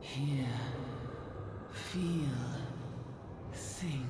Hear, feel, think.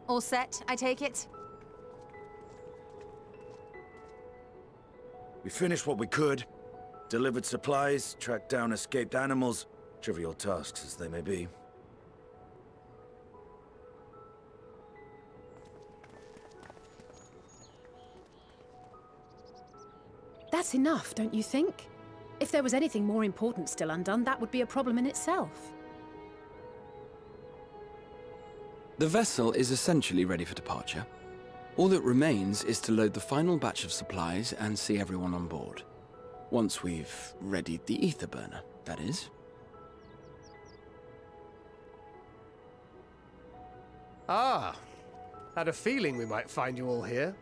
All set, I take it? We finished what we could. Delivered supplies, tracked down escaped animals. Trivial tasks as they may be. That's enough, don't you think? If there was anything more important still undone, that would be a problem in itself. The vessel is essentially ready for departure. All that remains is to load the final batch of supplies and see everyone on board. Once we've readied the aetherburner, that is. Ah, had a feeling we might find you all here.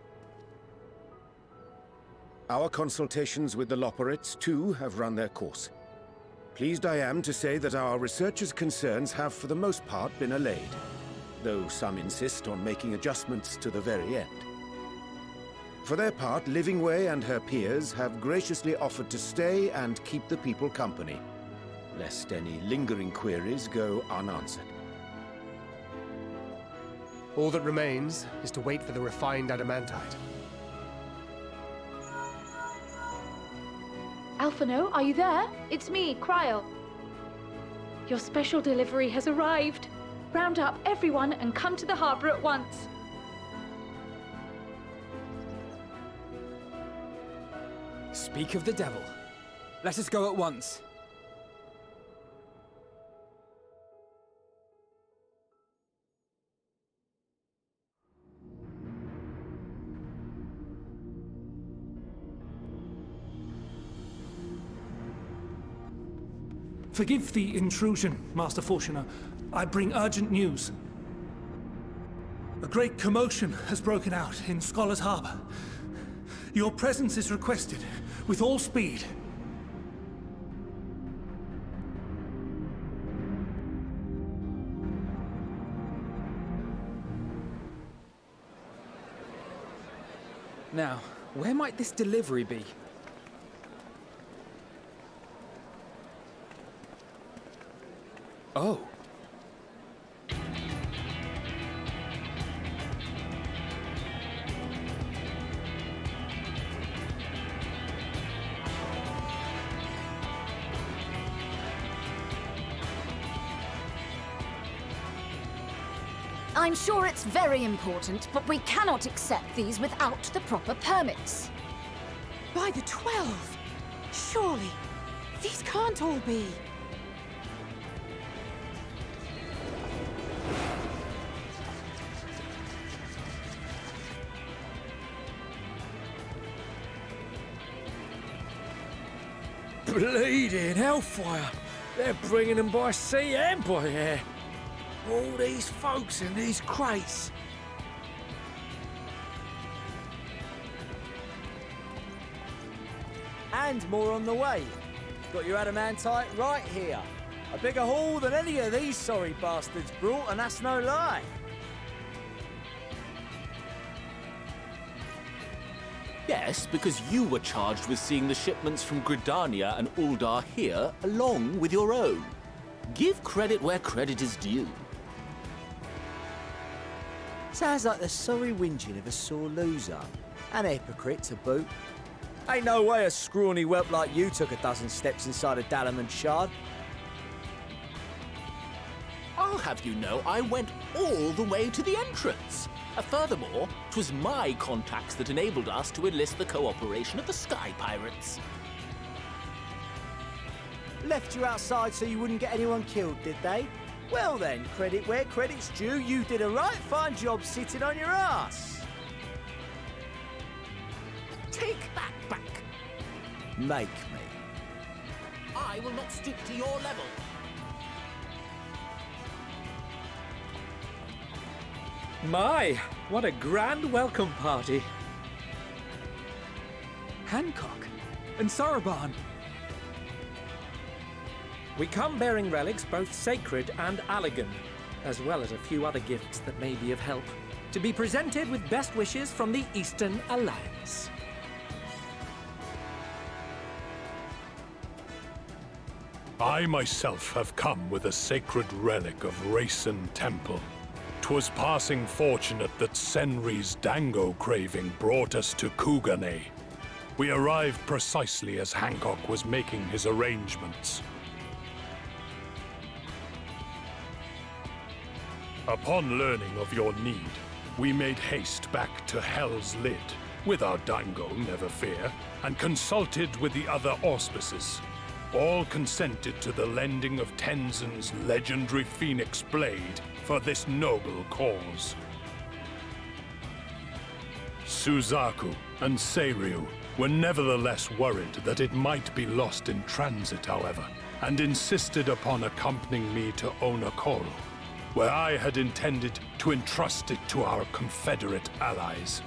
Our consultations with the Loperates, too, have run their course. Pleased I am to say that our researchers' concerns have for the most part been allayed, though some insist on making adjustments to the very end. For their part, Livingway and her peers have graciously offered to stay and keep the people company, lest any lingering queries go unanswered. All that remains is to wait for the refined adamantite. Alphino, are you there? It's me, Cryo. Your special delivery has arrived. Round up everyone and come to the harbor at once. Speak of the devil. Let us go at once. Forgive the intrusion, Master Fortuner. I bring urgent news. A great commotion has broken out in Scholar's Harbor. Your presence is requested, with all speed. Now, where might this delivery be? Oh. I'm sure it's very important, but we cannot accept these without the proper permits. By the 12! Surely, these can't all be. Bleeding hellfire! They're bringing them by sea and by air. All these folks in these crates. And more on the way. Got your adamantite right here. A bigger haul than any of these sorry bastards brought, and that's no lie. Yes, because you were charged with seeing the shipments from Gridania and Uldar here, along with your own. Give credit where credit is due. Sounds like the sorry whinging of a sore loser. An hypocrite to boot. Ain't no way a scrawny whelp like you took a dozen steps inside a Adamant shard. I'll have you know I went all the way to the entrance. Furthermore, 'twas my contacts that enabled us to enlist the cooperation of the Sky Pirates. Left you outside so you wouldn't get anyone killed, did they? Well then, credit where credit's due, you did a right fine job sitting on your ass. Take that back. Make me. I will not stoop to your level. My, what a grand welcome party. Hancock and Soroban. We come bearing relics both sacred and Allegan, as well as a few other gifts that may be of help, to be presented with best wishes from the Eastern Alliance. I myself have come with a sacred relic of Rayson Temple. 'Twas passing fortunate that Senri's dango craving brought us to Kugane. We arrived precisely as Hancock was making his arrangements. Upon learning of your need, we made haste back to Hell's Lid, with our dango, never fear, and consulted with the other auspices. All consented to the lending of Tenzin's legendary Phoenix Blade for this noble cause. Suzaku and Seiryu were nevertheless worried that it might be lost in transit, however, and insisted upon accompanying me to Onokoro, where I had intended to entrust it to our Confederate allies.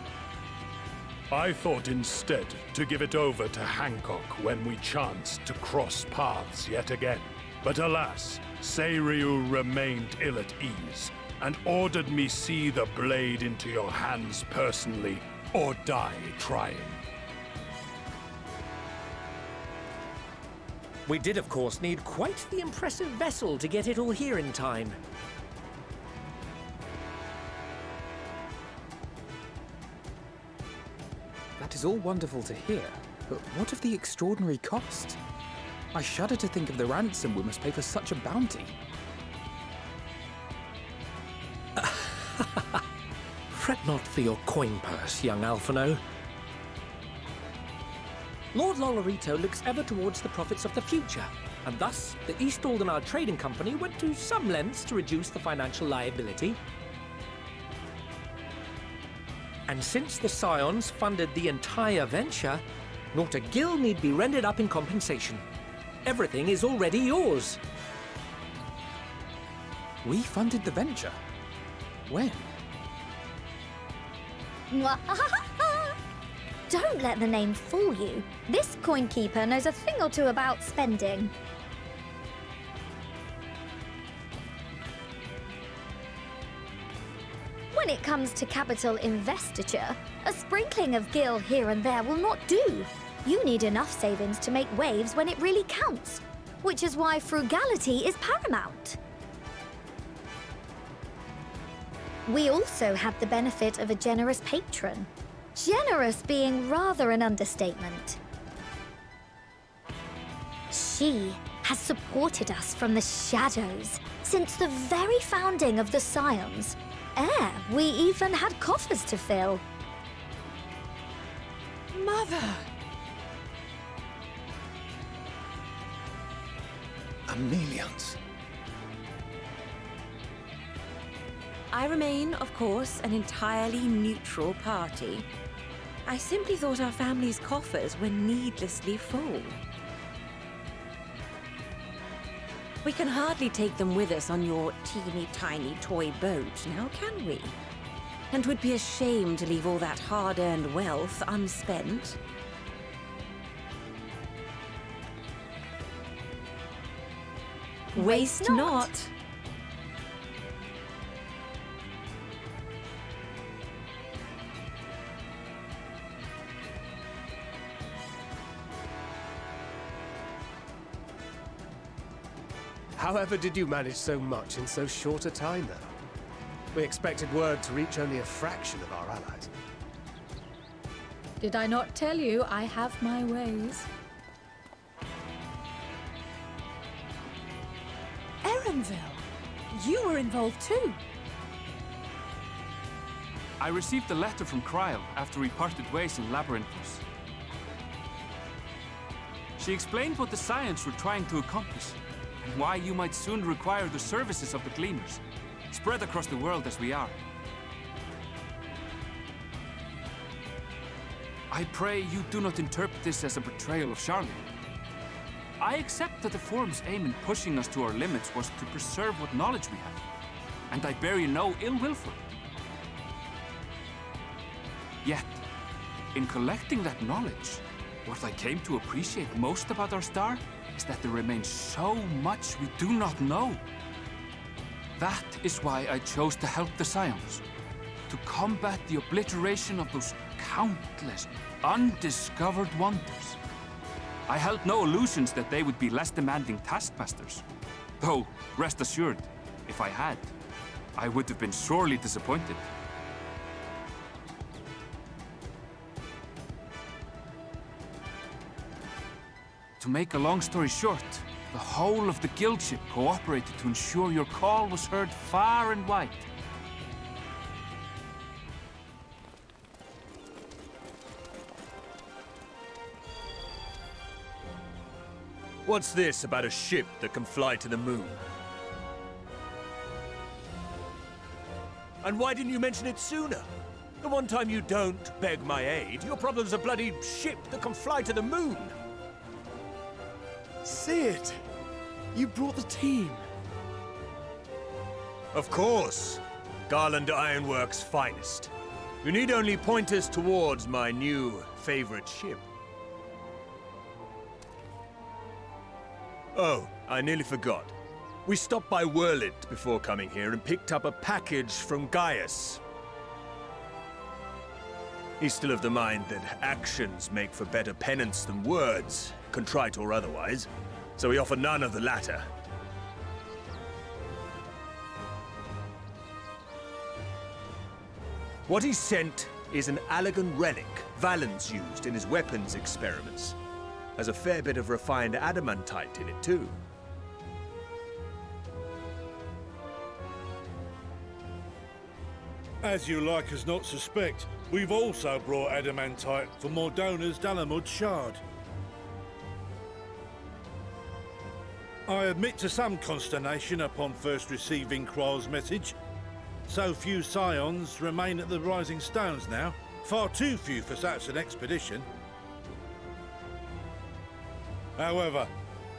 I thought instead to give it over to Hancock when we chanced to cross paths yet again. But alas, Seiryu remained ill at ease, and ordered me see the blade into your hands personally, or die trying. We did, of course, need quite the impressive vessel to get it all here in time. That is all wonderful to hear, but what of the extraordinary cost? I shudder to think of the ransom we must pay for such a bounty. Fret not for your coin purse, young Alphino. Lord Lolorito looks ever towards the profits of the future, and thus the East Aldenar Trading Company went to some lengths to reduce the financial liability. And since the Scions funded the entire venture, not a gill need be rendered up in compensation. Everything is already yours. We funded the venture? When? Don't let the name fool you. This coin keeper knows a thing or two about spending. When it comes to capital investiture, a sprinkling of gil here and there will not do. You need enough savings to make waves when it really counts, which is why frugality is paramount. We also had the benefit of a generous patron. Generous being rather an understatement. She has supported us from the shadows since the very founding of the Scions. We even had coffers to fill. Mother! Amelians. I remain, of course, an entirely neutral party. I simply thought our family's coffers were needlessly full. We can hardly take them with us on your teeny-tiny toy boat, now can we? And 'twould be a shame to leave all that hard-earned wealth unspent. Waste not. However did you manage so much in so short a time, though? We expected word to reach only a fraction of our allies. Did I not tell you I have my ways? Erenville, you were involved too. I received a letter from Kryl after we parted ways in Labyrinthos. She explained what the Scions were trying to accomplish, and why you might soon require the services of the Gleaners, spread across the world as we are. I pray you do not interpret this as a betrayal of Charlotte. I accept that the Forum's aim in pushing us to our limits was to preserve what knowledge we have, and I bear you no ill will for it. Yet, in collecting that knowledge, what I came to appreciate most about our star is that there remains so much we do not know. That is why I chose to help the Scions, to combat the obliteration of those countless, undiscovered wonders. I held no illusions that they would be less demanding taskmasters. Though, rest assured, if I had, I would have been sorely disappointed. To make a long story short, the whole of the guild ship cooperated to ensure your call was heard far and wide. What's this about a ship that can fly to the moon? And why didn't you mention it sooner? The one time you don't beg my aid, your problem's a bloody ship that can fly to the moon. See it! You brought the team. Of course. Garland Ironworks' finest. You need only point us towards my new favorite ship. Oh, I nearly forgot. We stopped by Whirlit before coming here and picked up a package from Gaius. He's still of the mind that actions make for better penance than words, contrite or otherwise, so we offer none of the latter. What he sent is an Allegan relic Valens used in his weapons experiments. Has a fair bit of refined adamantite in it, too. As you like as not suspect, we've also brought adamantite for Mordona's Dalamud shard. I admit to some consternation upon first receiving Kryl's message. So few Scions remain at the Rising Stones now. Far too few for such an expedition. However,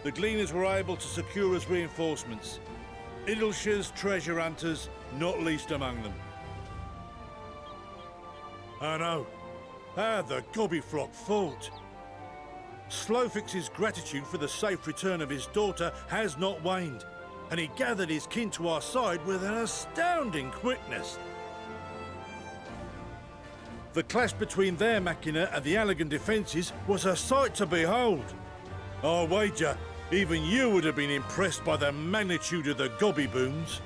the Gleaners were able to secure us reinforcements. Idleshire's treasure hunters, not least among them. I know. How the Gobbyflock fought. Slowfix's gratitude for the safe return of his daughter has not waned, and he gathered his kin to our side with an astounding quickness. The clash between their machina and the Allegan defences was a sight to behold. I wager even you would have been impressed by the magnitude of the Gobby booms.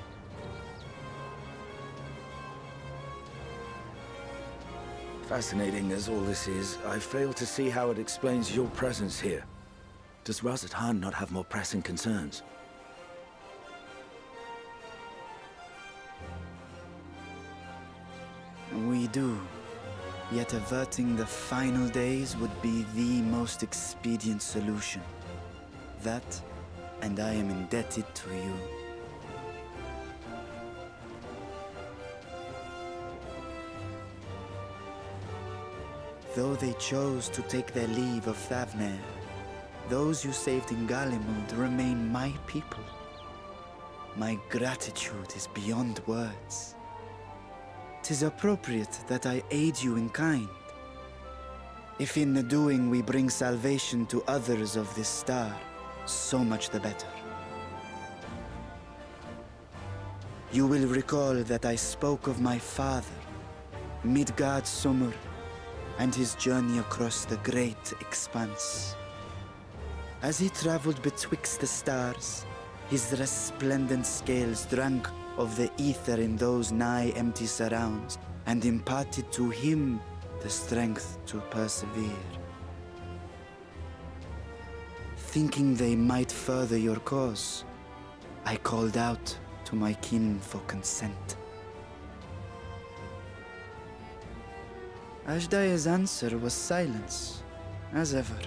Fascinating as all this is, I fail to see how it explains your presence here. Does Razat Han not have more pressing concerns? We do. Yet averting the final days would be the most expedient solution. That, and I am indebted to you. Though they chose to take their leave of Thavnair, those you saved in Galimund remain my people. My gratitude is beyond words. 'Tis appropriate that I aid you in kind. If in the doing we bring salvation to others of this star, so much the better. You will recall that I spoke of my father, Midgard Summer, and his journey across the great expanse. As he traveled betwixt the stars, his resplendent scales drank of the ether in those nigh empty surrounds, and imparted to him the strength to persevere. Thinking they might further your cause, I called out to my kin for consent. Ashdaya's answer was silence, as ever.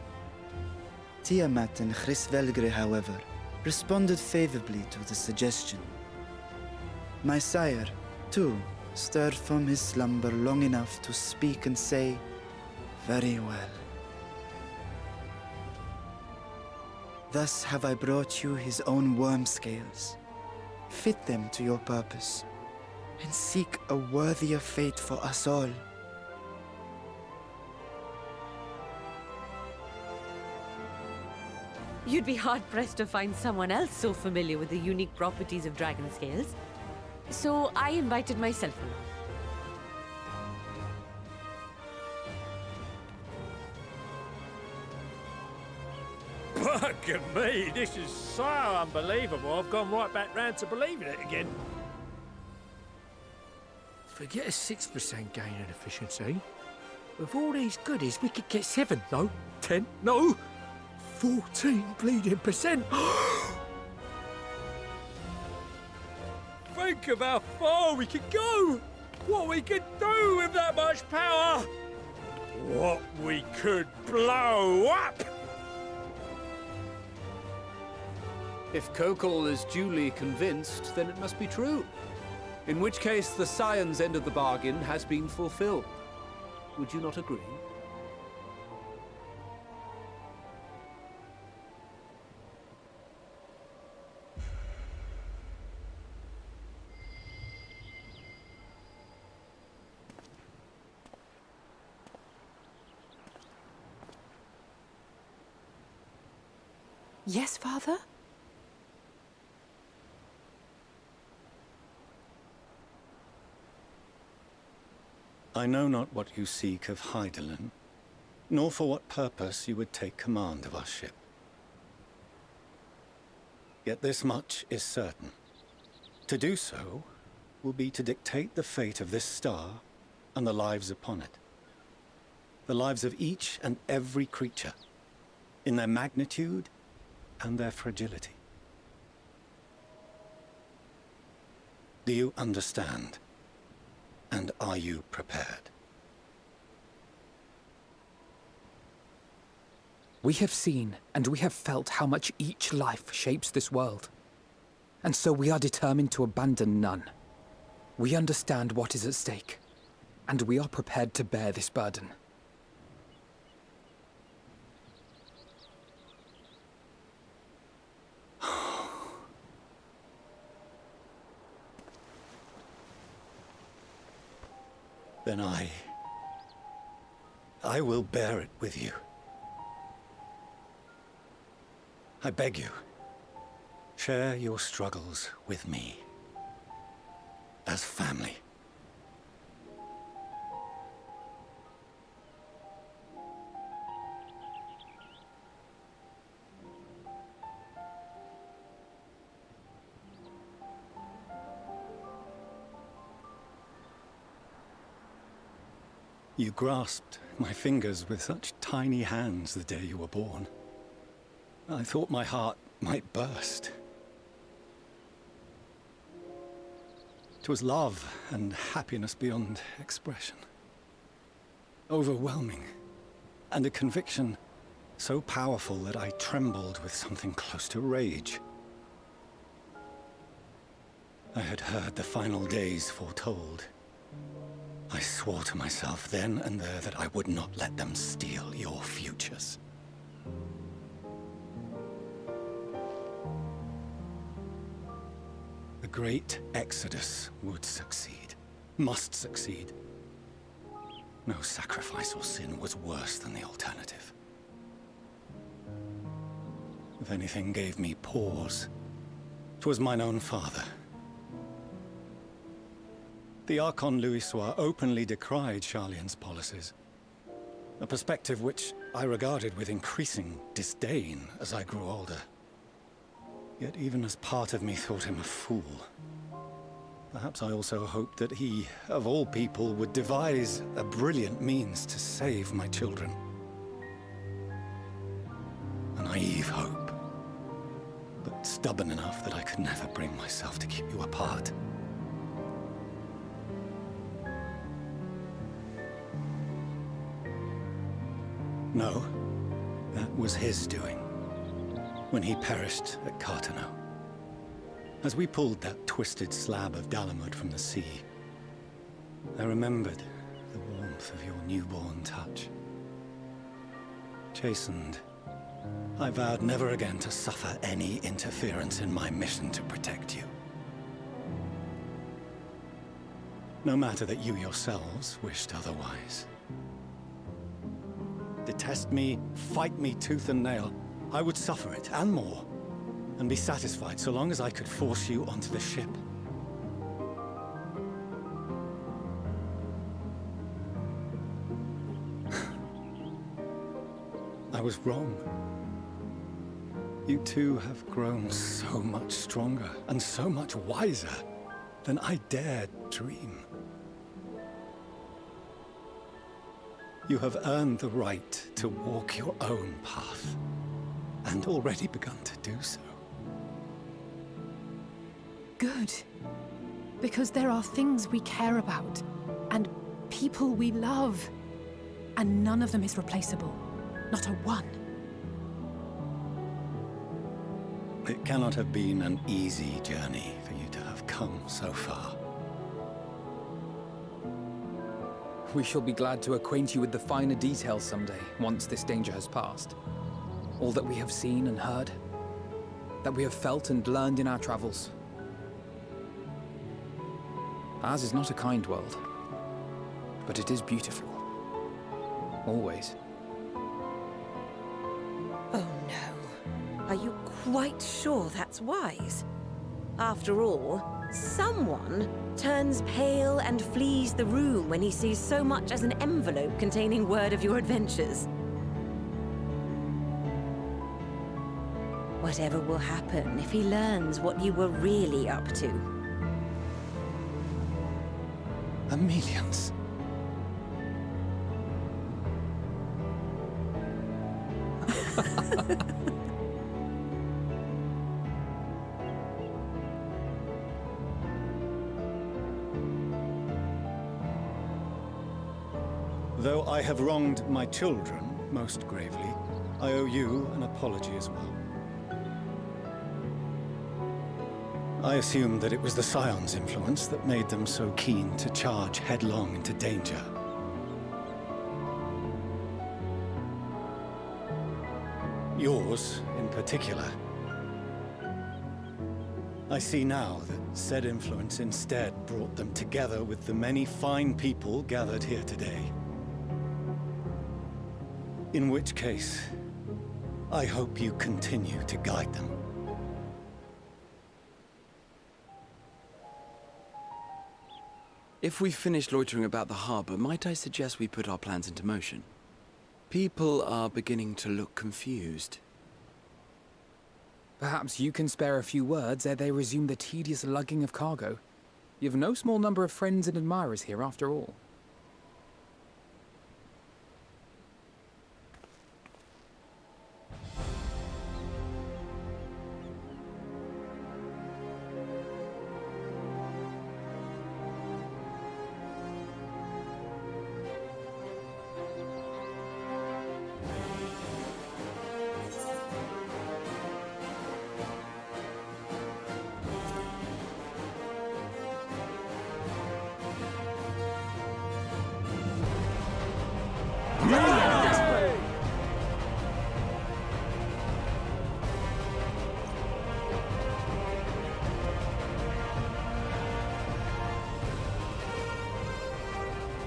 Tiamat and Hrisvelgre, however, responded favorably to the suggestion. My sire, too, stirred from his slumber long enough to speak and say, "Very well." Thus have I brought you his own worm scales. Fit them to your purpose, and seek a worthier fate for us all. You'd be hard-pressed to find someone else so familiar with the unique properties of dragon scales. So I invited myself along. Bugger me, this is so unbelievable. I've gone right back round to believing it again. Forget a 6% gain in efficiency. With all these goodies, we could get 7, no, 10, no, 14 bleeding percent. Think of how far we could go. What we could do with that much power. What we could blow up. If Kokkol is duly convinced, then it must be true. In which case, the science end of the bargain has been fulfilled. Would you not agree? Yes, Father? I know not what you seek of Hydaelyn, nor for what purpose you would take command of our ship. Yet this much is certain. To do so will be to dictate the fate of this star and the lives upon it. The lives of each and every creature, in their magnitude and their fragility. Do you understand? And are you prepared? We have seen and we have felt how much each life shapes this world. And so we are determined to abandon none. We understand what is at stake, and we are prepared to bear this burden. Then I will bear it with you. I beg you, share your struggles with me. As family. You grasped my fingers with such tiny hands the day you were born. I thought my heart might burst. It was love and happiness beyond expression. Overwhelming, and a conviction so powerful that I trembled with something close to rage. I had heard the final days foretold. I swore to myself then and there that I would not let them steal your futures. great exodus would succeed. Must succeed. No sacrifice or sin was worse than the alternative. If anything gave me pause, 'twas mine own father. The Archon Louisoix openly decried Charlian's policies, a perspective which I regarded with increasing disdain as I grew older. Yet even as part of me thought him a fool, perhaps I also hoped that he, of all people, would devise a brilliant means to save my children. A naive hope, but stubborn enough that I could never bring myself to keep you apart. No, that was his doing, when he perished at Carteneau. As we pulled that twisted slab of Dalamud from the sea, I remembered the warmth of your newborn touch. Chastened, I vowed never again to suffer any interference in my mission to protect you. No matter that you yourselves wished otherwise. Detest me, fight me tooth and nail, I would suffer it, and more, and be satisfied so long as I could force you onto the ship. I was wrong. You two have grown so much stronger, and so much wiser, than I dared dream. You have earned the right to walk your own path, and already begun to do so. Good. Because there are things we care about, and people we love, and none of them is replaceable. Not a one. It cannot have been an easy journey for you to have come so far. We shall be glad to acquaint you with the finer details someday, once this danger has passed. All that we have seen and heard, that we have felt and learned in our travels. Ours is not a kind world, but it is beautiful. Always. Oh no. Are you quite sure that's wise? After all, someone turns pale and flees the room when he sees so much as an envelope containing word of your adventures. Whatever will happen if he learns what you were really up to? Amelians. Though I have wronged my children most gravely, I owe you an apology as well. I assumed that it was the Scion's influence that made them so keen to charge headlong into danger. Yours, in particular. I see now that said influence instead brought them together with the many fine people gathered here today. In which case, I hope you continue to guide them. If we've finished loitering about the harbor, might I suggest we put our plans into motion? People are beginning to look confused. Perhaps you can spare a few words ere they resume the tedious lugging of cargo. You've no small number of friends and admirers here after all.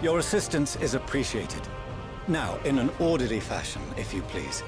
Your assistance is appreciated. Now, in an orderly fashion, if you please.